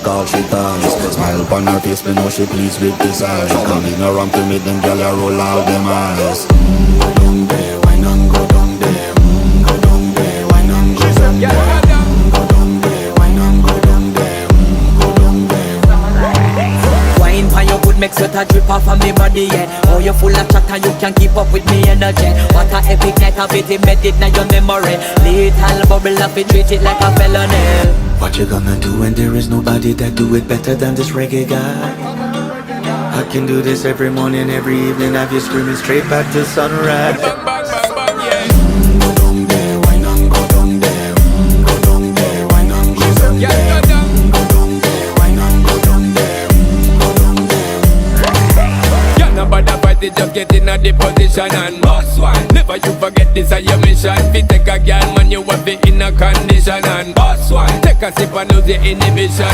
Call she ties, smile upon her face, me know she pleased with this eyes. Coming around to meet them, girl, I roll out them eyes. Go down there, why not go down there? Go down there, why not go down there? Go down there, why not go down there? Go down there. Wine for your good make sweat a drip off of me body, yeah. Oh, you full of chatter, you can keep up with me energy. What a epic night of it, embedded in your memory. Little bubble up, it treat it like a felony. What you gonna do when there is nobody that do it better than this reggae guy? I can do this every morning, every evening, have you screaming straight back to sunrise. Go down there, why not go down there? Go down there, why not go down there? Go down there, why not go down there? Go down there. Yeah, nobody fight it, just get in a the position and boss one. Never you forget this is your mission. Fi take a girl, man, you have it in a condition and boss one. Take a sip and lose your inhibition.